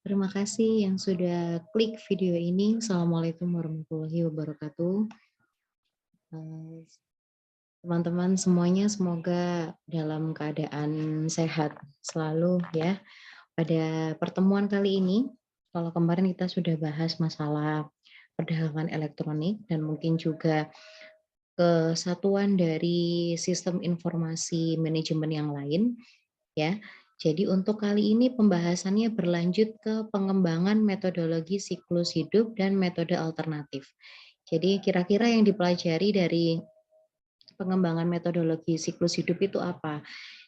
Terima kasih yang sudah klik video ini. Assalamualaikum warahmatullahi wabarakatuh. Eh, Teman-teman semuanya semoga dalam keadaan sehat selalu ya. Pada pertemuan kali ini, kalau kemarin kita sudah bahas masalah perdagangan elektronik dan mungkin juga kesatuan dari sistem informasi manajemen yang lain, ya. Jadi untuk kali ini pembahasannya berlanjut ke pengembangan metodologi siklus hidup dan metode alternatif. Jadi kira-kira yang dipelajari dari pengembangan metodologi siklus hidup itu apa?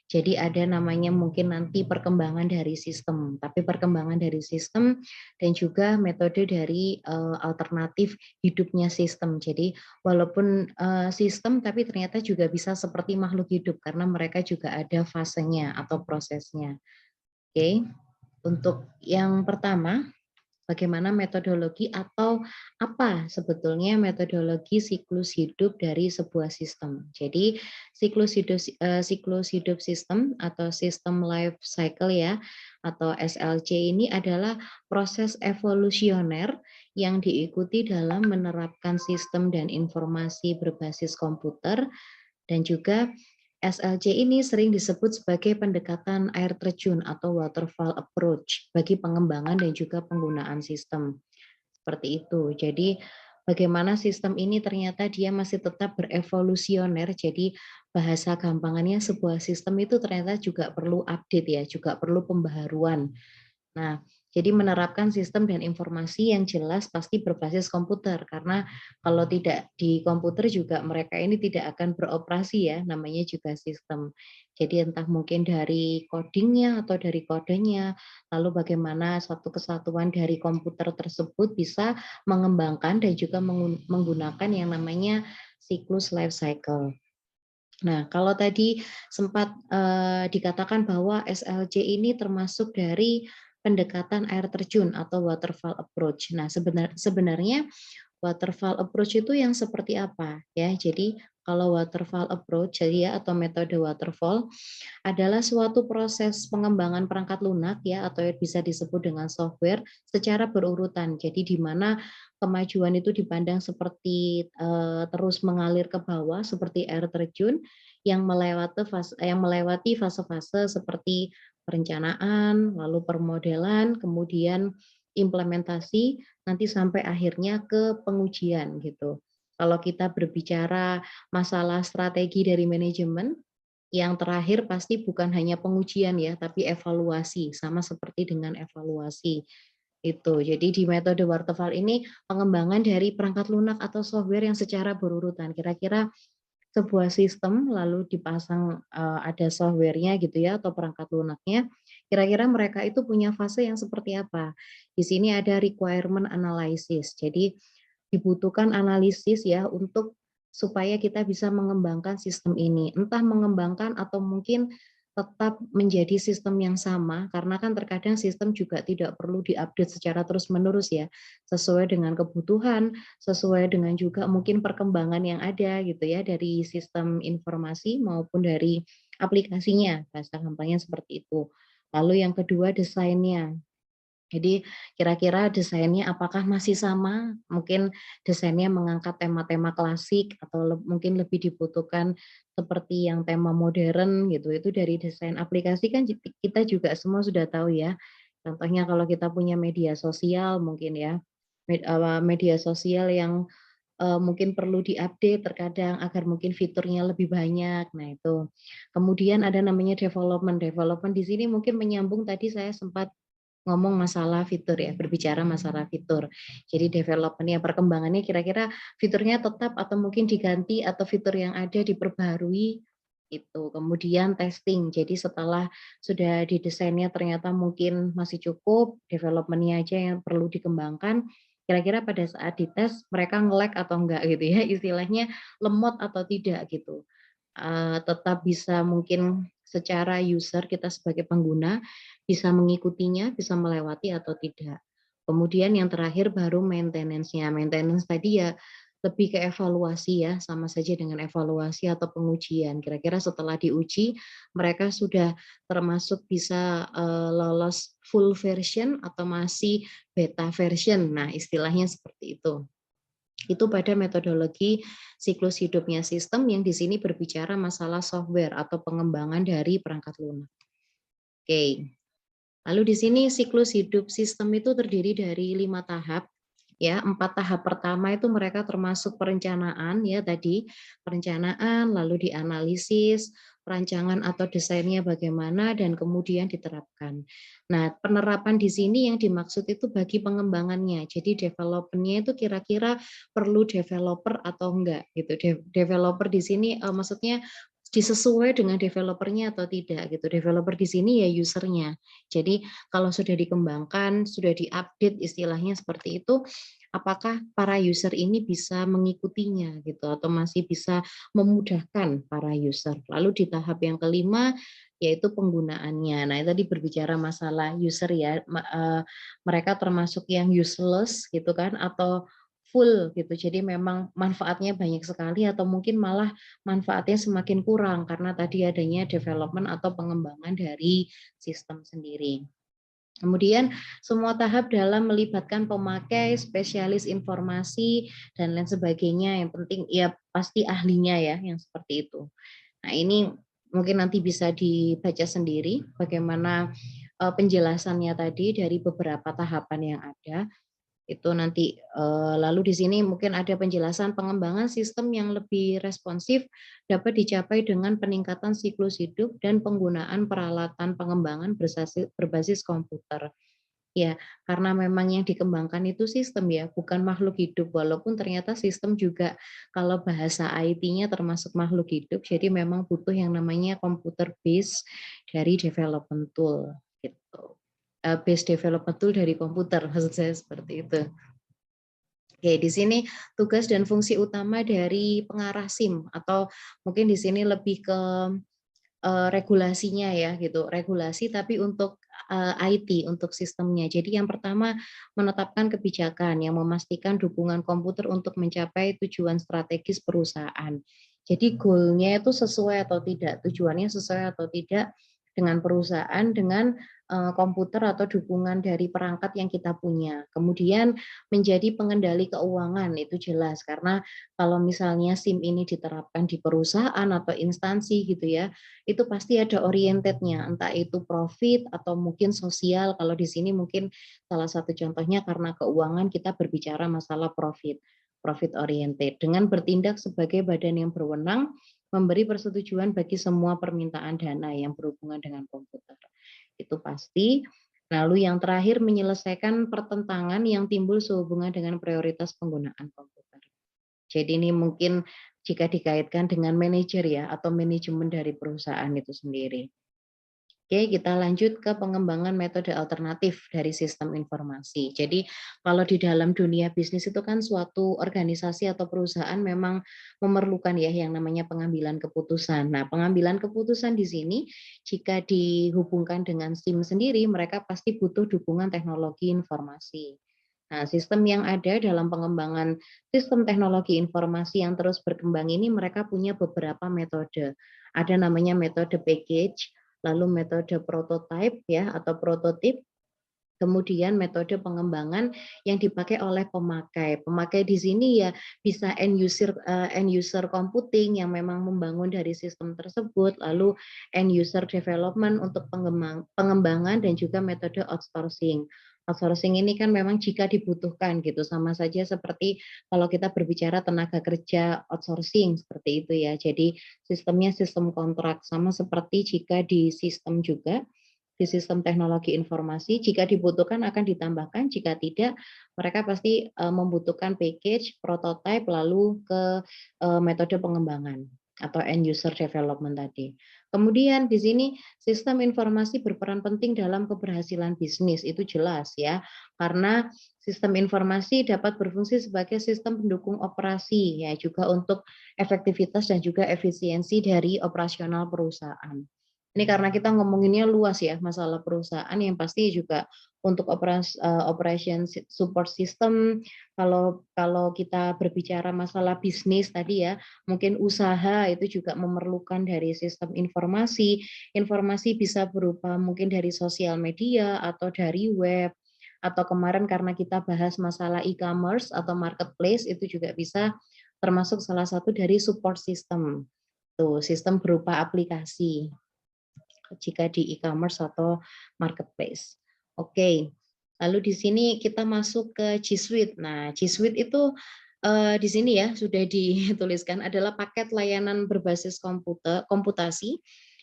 Jadi ada namanya mungkin nanti perkembangan dari sistem, tapi perkembangan dari sistem dan juga metode dari alternatif hidupnya sistem. Jadi walaupun sistem tapi ternyata juga bisa seperti makhluk hidup karena mereka juga ada fasenya atau prosesnya. Oke, untuk yang pertama, bagaimana metodologi atau apa sebetulnya metodologi siklus hidup dari sebuah sistem. Jadi siklus hidup sistem atau sistem life cycle ya atau SLC ini adalah proses evolusioner yang diikuti dalam menerapkan sistem dan informasi berbasis komputer dan juga SLC ini sering disebut sebagai pendekatan air terjun atau waterfall approach bagi pengembangan dan juga penggunaan sistem. Seperti itu. Jadi bagaimana sistem ini ternyata dia masih tetap berevolusioner. Jadi bahasa gampangannya sebuah sistem itu ternyata juga perlu update ya, juga perlu pembaharuan. Nah, jadi menerapkan sistem dan informasi yang jelas pasti berbasis komputer karena kalau tidak di komputer juga mereka ini tidak akan beroperasi ya, namanya juga sistem. Jadi entah mungkin dari codingnya atau dari kodenya, lalu bagaimana satu kesatuan dari komputer tersebut bisa mengembangkan dan juga menggunakan yang namanya siklus life cycle. Nah, kalau tadi sempat dikatakan bahwa SLC ini termasuk dari pendekatan air terjun atau waterfall approach. Nah, sebenarnya waterfall approach itu yang seperti apa ya? Jadi kalau waterfall approach jadi ya atau metode waterfall adalah suatu proses pengembangan perangkat lunak ya atau bisa disebut dengan software secara berurutan. Jadi di mana kemajuan itu dipandang seperti terus mengalir ke bawah seperti air terjun yang melewati fase-fase seperti perencanaan, lalu permodelan, kemudian implementasi, nanti sampai akhirnya ke pengujian gitu. Kalau kita berbicara masalah strategi dari manajemen, yang terakhir pasti bukan hanya pengujian ya, tapi evaluasi, sama seperti dengan evaluasi itu. Jadi di metode waterfall ini pengembangan dari perangkat lunak atau software yang secara berurutan. Kira-kira sebuah sistem lalu dipasang ada software-nya gitu ya atau perangkat lunaknya. Kira-kira mereka itu punya fase yang seperti apa? Di sini ada requirement analysis. Jadi dibutuhkan analisis ya untuk supaya kita bisa mengembangkan sistem ini. Entah mengembangkan atau mungkin tetap menjadi sistem yang sama karena kan terkadang sistem juga tidak perlu diupdate secara terus-menerus ya, sesuai dengan kebutuhan, sesuai dengan juga mungkin perkembangan yang ada gitu ya dari sistem informasi maupun dari aplikasinya, bahasa gampangnya seperti itu. Lalu yang kedua desainnya. Jadi kira-kira desainnya apakah masih sama? Mungkin desainnya mengangkat tema-tema klasik atau mungkin lebih dibutuhkan seperti yang tema modern gitu. Itu dari desain aplikasi kan kita juga semua sudah tahu ya. Contohnya kalau kita punya media sosial mungkin ya, media sosial yang mungkin perlu diupdate terkadang agar mungkin fiturnya lebih banyak. Nah itu. Kemudian ada namanya development. Development di sini mungkin menyambung tadi saya sempat ngomong masalah fitur ya, berbicara masalah fitur. Jadi development-nya, perkembangannya kira-kira fiturnya tetap atau mungkin diganti atau fitur yang ada diperbaharui itu. Kemudian testing. Jadi setelah sudah didesainnya ternyata mungkin masih cukup, development-nya aja yang perlu dikembangkan. Kira-kira pada saat dites mereka nge-lag atau enggak gitu ya, istilahnya lemot atau tidak gitu. Tetap bisa mungkin secara user kita sebagai pengguna bisa mengikutinya, bisa melewati atau tidak. Kemudian yang terakhir baru maintenance-nya. Maintenance tadi ya lebih ke evaluasi ya, sama saja dengan evaluasi atau pengujian. Kira-kira setelah diuji, mereka sudah termasuk bisa lolos full version atau masih beta version. Nah, istilahnya seperti itu. Itu pada metodologi siklus hidupnya sistem yang di sini berbicara masalah software atau pengembangan dari perangkat lunak. Oke. Lalu di sini siklus hidup sistem itu terdiri dari 5 tahap. Ya, 4 tahap pertama itu mereka termasuk perencanaan ya tadi, perencanaan, lalu dianalisis, perancangan atau desainnya bagaimana dan kemudian diterapkan. Nah, penerapan di sini yang dimaksud itu bagi pengembangannya. Jadi developernya itu kira-kira perlu developer atau enggak gitu. Developer di sini maksudnya disesuai dengan developernya atau tidak gitu. Developer di sini ya usernya. Jadi kalau sudah dikembangkan, sudah diupdate istilahnya seperti itu, apakah para user ini bisa mengikutinya gitu atau masih bisa memudahkan para user. Lalu di tahap yang kelima yaitu penggunaannya. Nah, tadi berbicara masalah user ya, mereka termasuk yang useless gitu kan atau full gitu. Jadi memang manfaatnya banyak sekali atau mungkin malah manfaatnya semakin kurang karena tadi adanya development atau pengembangan dari sistem sendiri. Kemudian semua tahap dalam melibatkan pemakai, spesialis informasi, dan lain sebagainya. Yang penting ya pasti ahlinya ya yang seperti itu. Nah ini mungkin nanti bisa dibaca sendiri bagaimana penjelasannya tadi dari beberapa tahapan yang ada. Itu nanti lalu di sini mungkin ada penjelasan pengembangan sistem yang lebih responsif dapat dicapai dengan peningkatan siklus hidup dan penggunaan peralatan pengembangan berbasis komputer. Ya, karena memang yang dikembangkan itu sistem ya, bukan makhluk hidup. Walaupun ternyata sistem juga kalau bahasa IT-nya termasuk makhluk hidup, jadi memang butuh yang namanya computer base dari development tool gitu. Base development tool dari komputer, maksud saya seperti itu. Oke, di sini tugas dan fungsi utama dari pengarah SIM atau mungkin di sini lebih ke regulasinya ya gitu, regulasi tapi untuk IT, untuk sistemnya. Jadi yang pertama menetapkan kebijakan yang memastikan dukungan komputer untuk mencapai tujuan strategis perusahaan. Jadi goal-nya itu sesuai atau tidak, tujuannya sesuai atau tidak dengan perusahaan, dengan komputer atau dukungan dari perangkat yang kita punya. Kemudian menjadi pengendali keuangan, itu jelas karena kalau misalnya SIM ini diterapkan di perusahaan atau instansi gitu ya, itu pasti ada oriented-nya, entah itu profit atau mungkin sosial. Kalau di sini mungkin salah satu contohnya karena keuangan kita berbicara masalah profit, profit oriented. Dengan bertindak sebagai badan yang berwenang, memberi persetujuan bagi semua permintaan dana yang berhubungan dengan komputer. Itu pasti. Lalu yang terakhir menyelesaikan pertentangan yang timbul sehubungan dengan prioritas penggunaan komputer. Jadi ini mungkin jika dikaitkan dengan manajer ya atau manajemen dari perusahaan itu sendiri. Oke, kita lanjut ke pengembangan metode alternatif dari sistem informasi. Jadi kalau di dalam dunia bisnis itu kan suatu organisasi atau perusahaan memang memerlukan ya yang namanya pengambilan keputusan. Nah, pengambilan keputusan di sini jika dihubungkan dengan SIM sendiri, mereka pasti butuh dukungan teknologi informasi. Nah, sistem yang ada dalam pengembangan sistem teknologi informasi yang terus berkembang ini mereka punya beberapa metode. Ada namanya metode package, lalu metode prototype ya atau prototip, kemudian metode pengembangan yang dipakai oleh pemakai. Pemakai di sini ya bisa end user computing yang memang membangun dari sistem tersebut, lalu end user development untuk pengembangan dan juga metode outsourcing. Outsourcing ini kan memang jika dibutuhkan gitu, sama saja seperti kalau kita berbicara tenaga kerja outsourcing seperti itu ya. Jadi sistemnya sistem kontrak sama seperti jika di sistem juga di sistem teknologi informasi, jika dibutuhkan akan ditambahkan, jika tidak mereka pasti membutuhkan package, prototype, lalu ke metode pengembangan atau end user development tadi. Kemudian di sini sistem informasi berperan penting dalam keberhasilan bisnis, itu jelas ya, karena sistem informasi dapat berfungsi sebagai sistem pendukung operasi ya juga untuk efektivitas dan juga efisiensi dari operasional perusahaan. Ini karena kita ngomonginnya luas ya, masalah perusahaan yang pasti juga untuk operation support system, kalau kita berbicara masalah bisnis tadi ya, mungkin usaha itu juga memerlukan dari sistem informasi. Informasi bisa berupa mungkin dari sosial media atau dari web, atau kemarin karena kita bahas masalah e-commerce atau marketplace, itu juga bisa termasuk salah satu dari support system. Tuh, sistem berupa aplikasi jika di e-commerce atau marketplace. Oke, lalu di sini kita masuk ke G Suite. Nah, G Suite itu di sini ya sudah dituliskan adalah paket layanan berbasis komputasi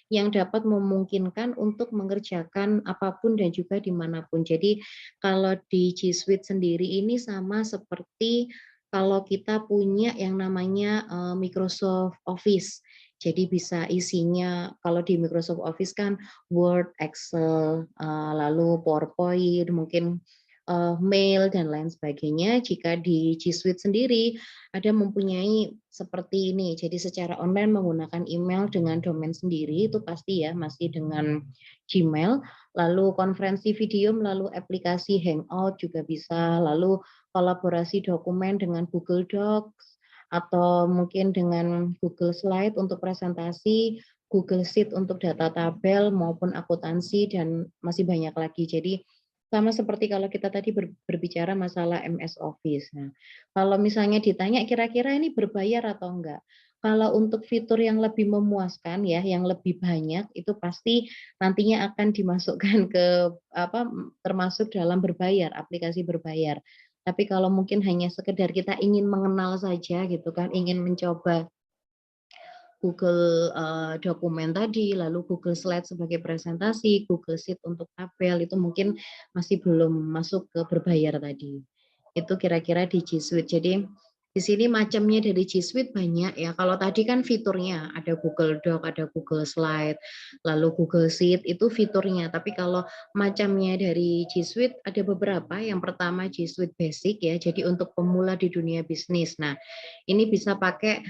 yang dapat memungkinkan untuk mengerjakan apapun dan juga dimanapun. Jadi kalau di G Suite sendiri ini sama seperti kalau kita punya yang namanya Microsoft Office. Jadi bisa isinya kalau di Microsoft Office kan Word, Excel, lalu PowerPoint, mungkin mail dan lain sebagainya. Jika di G Suite sendiri ada mempunyai seperti ini. Jadi secara online menggunakan email dengan domain sendiri itu pasti ya masih dengan Gmail. Lalu konferensi video melalui aplikasi Hangout juga bisa. Lalu kolaborasi dokumen dengan Google Docs atau mungkin dengan Google Slide untuk presentasi, Google Sheet untuk data tabel maupun akuntansi dan masih banyak lagi. Jadi sama seperti kalau kita tadi berbicara masalah MS Office. Nah, kalau misalnya ditanya kira-kira ini berbayar atau enggak? Kalau untuk fitur yang lebih memuaskan ya, yang lebih banyak itu pasti nantinya akan dimasukkan ke apa termasuk dalam berbayar, aplikasi berbayar. Tapi kalau mungkin hanya sekedar kita ingin mengenal saja gitu kan, ingin mencoba Google dokumen tadi, lalu Google Slide sebagai presentasi, Google Sheet untuk tabel, itu mungkin masih belum masuk ke berbayar tadi. Itu kira-kira di G Suite. Jadi di sini macamnya dari G Suite banyak ya. Kalau tadi kan fiturnya ada Google Doc, ada Google Slide, lalu Google Sheet itu fiturnya. Tapi kalau macamnya dari G Suite ada beberapa. Yang pertama G Suite Basic ya. Jadi untuk pemula di dunia bisnis. Nah, ini bisa pakai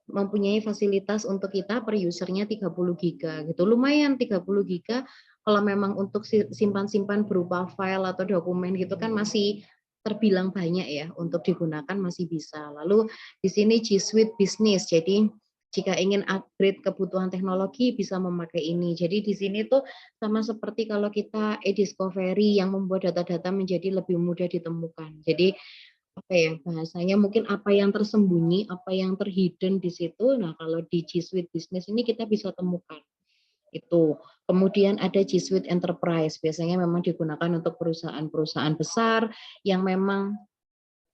mempunyai fasilitas untuk kita per usernya 30 giga gitu. Lumayan 30 giga kalau memang untuk simpan-simpan berupa file atau dokumen gitu kan masih terbilang banyak ya untuk digunakan masih bisa. Lalu di sini G Suite Business. Jadi jika ingin upgrade kebutuhan teknologi bisa memakai ini. Jadi di sini tuh sama seperti kalau kita e-discovery yang membuat data-data menjadi lebih mudah ditemukan. Jadi apa ya bahasanya mungkin apa yang tersembunyi, apa yang terhidden di situ. Nah, kalau di G Suite Business ini kita bisa temukan itu. Kemudian ada G Suite Enterprise, biasanya memang digunakan untuk perusahaan-perusahaan besar yang memang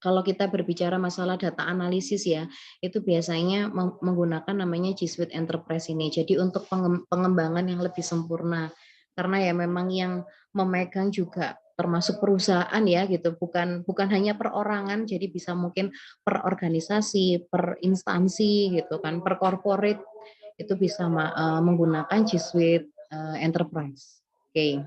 kalau kita berbicara masalah data analisis ya, itu biasanya menggunakan namanya G Suite Enterprise ini. Jadi untuk pengembangan yang lebih sempurna. Karena ya memang yang memegang juga termasuk perusahaan ya gitu, bukan hanya perorangan, jadi bisa mungkin per organisasi, per instansi gitu kan, per corporate itu bisa menggunakan G Suite Enterprise. Oke.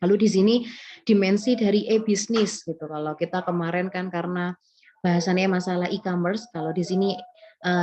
Lalu di sini dimensi dari e-bisnis gitu. Kalau kita kemarin kan karena bahasannya masalah e-commerce, kalau di sini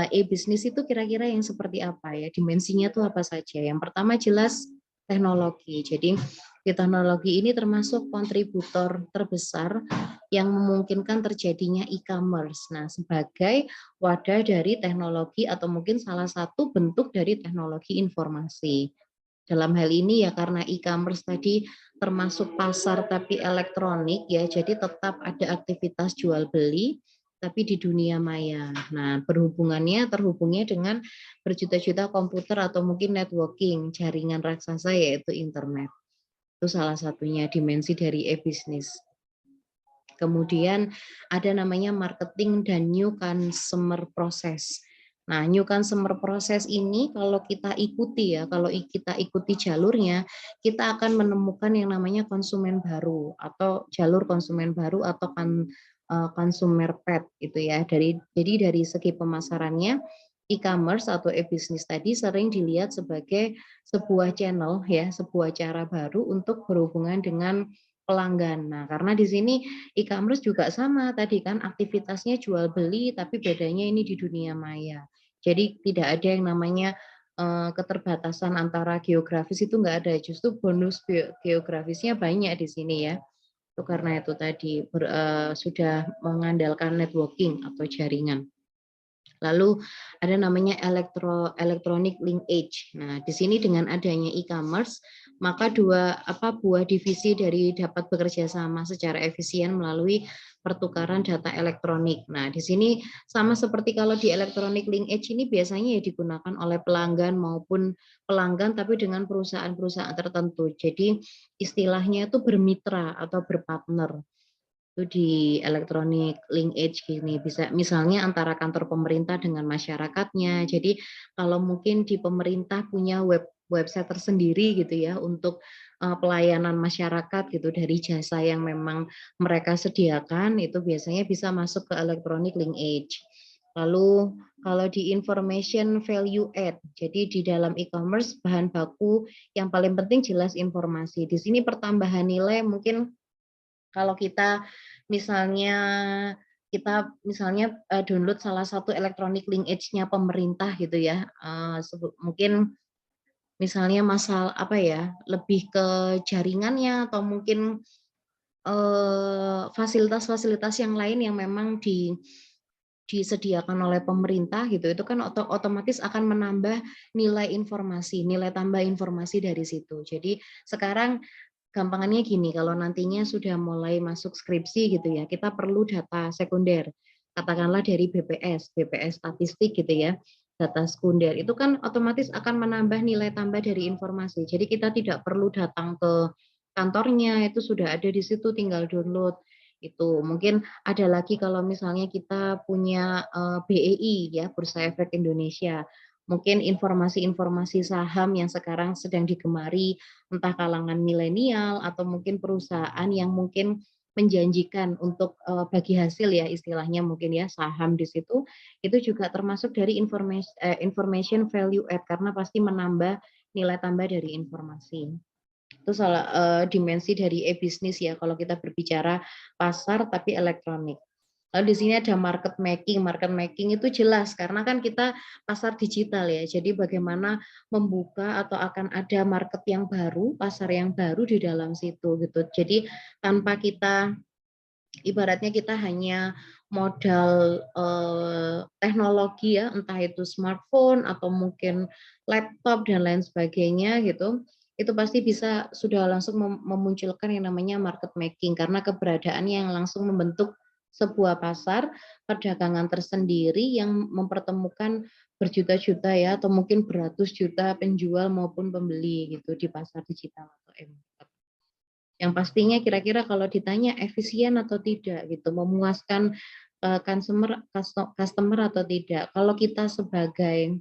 e-bisnis itu kira-kira yang seperti apa ya? Dimensinya tuh apa saja? Yang pertama jelas teknologi. Jadi di teknologi ini termasuk kontributor terbesar yang memungkinkan terjadinya e-commerce. Nah, sebagai wadah dari teknologi atau mungkin salah satu bentuk dari teknologi informasi. Dalam hal ini ya karena e-commerce tadi termasuk pasar tapi elektronik ya, jadi tetap ada aktivitas jual beli tapi di dunia maya. Nah, terhubungnya dengan berjuta-juta komputer atau mungkin networking, jaringan raksasa yaitu internet. Itu salah satunya dimensi dari e-bisnis. Kemudian ada namanya marketing dan new consumer process. Nah, new consumer process ini kalau kita ikuti ya, kalau kita ikuti jalurnya, kita akan menemukan yang namanya konsumen baru atau jalur konsumen baru atau consumer path itu ya. Jadi dari segi pemasarannya e-commerce atau e-business tadi sering dilihat sebagai sebuah channel ya, sebuah cara baru untuk berhubungan dengan pelanggan. Nah, karena di sini e-commerce juga sama tadi kan aktivitasnya jual beli tapi bedanya ini di dunia maya. Jadi tidak ada yang namanya keterbatasan antara geografis itu nggak ada, justru bonus geografisnya banyak di sini ya. Itu karena itu tadi sudah mengandalkan networking atau jaringan. Lalu ada namanya electronic linkage. Nah, di sini dengan adanya e-commerce, maka buah divisi dari dapat bekerja sama secara efisien melalui pertukaran data elektronik. Nah, di sini sama seperti kalau di electronic linkage ini biasanya ya digunakan oleh pelanggan maupun pelanggan tapi dengan perusahaan-perusahaan tertentu. Jadi istilahnya itu bermitra atau berpartner itu di electronic linkage gini, bisa misalnya antara kantor pemerintah dengan masyarakatnya. Jadi kalau mungkin di pemerintah punya website tersendiri gitu ya untuk pelayanan masyarakat gitu dari jasa yang memang mereka sediakan, itu biasanya bisa masuk ke electronic linkage. Lalu kalau di information value add, jadi di dalam e-commerce bahan baku yang paling penting jelas informasi. Di sini pertambahan nilai mungkin kalau misalnya download salah satu electronic linkage-nya pemerintah gitu ya, mungkin misalnya masalah apa ya, lebih ke jaringannya atau mungkin fasilitas-fasilitas yang lain yang memang disediakan oleh pemerintah gitu, itu kan otomatis akan menambah nilai tambah informasi dari situ. Jadi sekarang gampangannya gini, kalau nantinya sudah mulai masuk skripsi gitu ya, kita perlu data sekunder. Katakanlah dari BPS statistik gitu ya, data sekunder. Itu kan otomatis akan menambah nilai tambah dari informasi. Jadi kita tidak perlu datang ke kantornya, itu sudah ada di situ, tinggal download. Itu mungkin ada lagi kalau misalnya kita punya BEI ya, Bursa Efek Indonesia. Mungkin informasi-informasi saham yang sekarang sedang digemari entah kalangan milenial atau mungkin perusahaan yang mungkin menjanjikan untuk bagi hasil ya istilahnya mungkin ya saham di situ, itu juga termasuk dari information value add karena pasti menambah nilai tambah dari informasi. Itu salah dimensi dari e-bisnis ya kalau kita berbicara pasar tapi elektronik. Lalu di sini ada market making. Market making itu jelas karena kan kita pasar digital ya. Jadi bagaimana membuka atau akan ada market yang baru, pasar yang baru di dalam situ gitu. Jadi tanpa kita ibaratnya kita hanya modal teknologi ya, entah itu smartphone atau mungkin laptop dan lain sebagainya gitu, itu pasti bisa sudah langsung memunculkan yang namanya market making karena keberadaannya yang langsung membentuk sebuah pasar perdagangan tersendiri yang mempertemukan berjuta-juta ya atau mungkin beratus juta penjual maupun pembeli gitu di pasar digital atau e-market. Yang pastinya kira-kira kalau ditanya efisien atau tidak gitu, memuaskan customer atau tidak. Kalau kita sebagai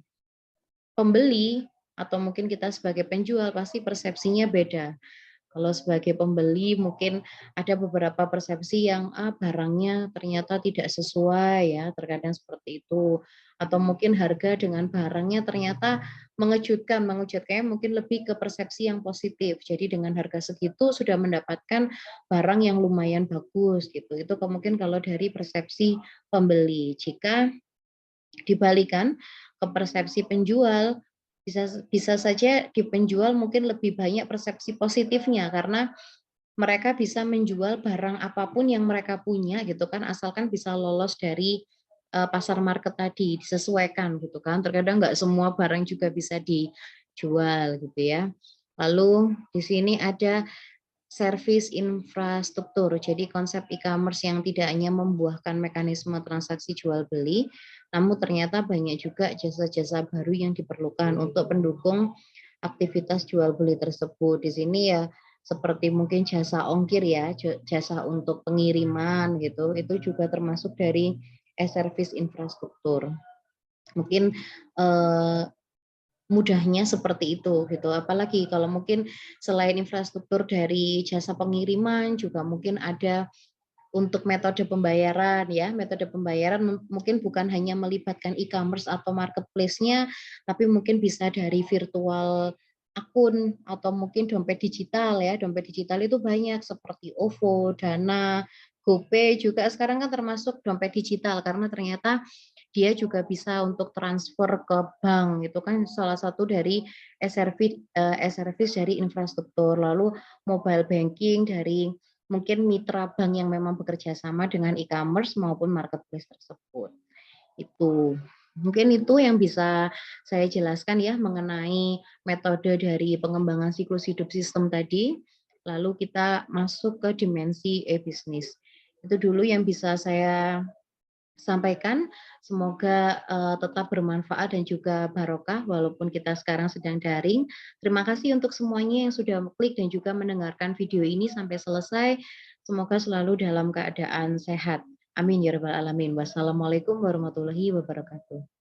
pembeli atau mungkin kita sebagai penjual pasti persepsinya beda. Kalau sebagai pembeli mungkin ada beberapa persepsi yang barangnya ternyata tidak sesuai ya, terkadang seperti itu. Atau mungkin harga dengan barangnya ternyata mengejutkan, mengejutkannya mungkin lebih ke persepsi yang positif. Jadi dengan harga segitu sudah mendapatkan barang yang lumayan bagus gitu. Itu mungkin kalau dari persepsi pembeli. Jika dibalikan ke persepsi penjual, bisa saja di penjual mungkin lebih banyak persepsi positifnya karena mereka bisa menjual barang apapun yang mereka punya gitu kan asalkan bisa lolos dari pasar market tadi disesuaikan gitu kan. Terkadang nggak semua barang juga bisa dijual gitu ya. Lalu di sini ada service infrastruktur. Jadi konsep e-commerce yang tidak hanya membuahkan mekanisme transaksi jual beli, namun ternyata banyak juga jasa-jasa baru yang diperlukan untuk pendukung aktivitas jual beli tersebut. Di sini ya seperti mungkin jasa ongkir ya, jasa untuk pengiriman gitu, itu juga termasuk dari e-service infrastruktur. Mungkin mudahnya seperti itu gitu. Apalagi kalau mungkin selain infrastruktur dari jasa pengiriman juga mungkin ada untuk metode pembayaran ya, metode pembayaran mungkin bukan hanya melibatkan e-commerce atau marketplace-nya, tapi mungkin bisa dari virtual akun atau mungkin dompet digital ya. Dompet digital itu banyak seperti OVO, Dana, GoPay juga sekarang kan termasuk dompet digital karena ternyata dia juga bisa untuk transfer ke bank, itu kan salah satu dari e-service dari infrastruktur. Lalu mobile banking dari mungkin mitra bank yang memang bekerja sama dengan e-commerce maupun marketplace tersebut. Itu. Mungkin itu yang bisa saya jelaskan ya mengenai metode dari pengembangan siklus hidup sistem tadi. Lalu kita masuk ke dimensi e-bisnis. Itu dulu yang bisa saya sampaikan. Semoga tetap bermanfaat dan juga barokah walaupun kita sekarang sedang daring. Terima kasih untuk semuanya yang sudah klik dan juga mendengarkan video ini sampai selesai. Semoga selalu dalam keadaan sehat. Amin ya rabbal alamin. Wassalamualaikum warahmatullahi wabarakatuh.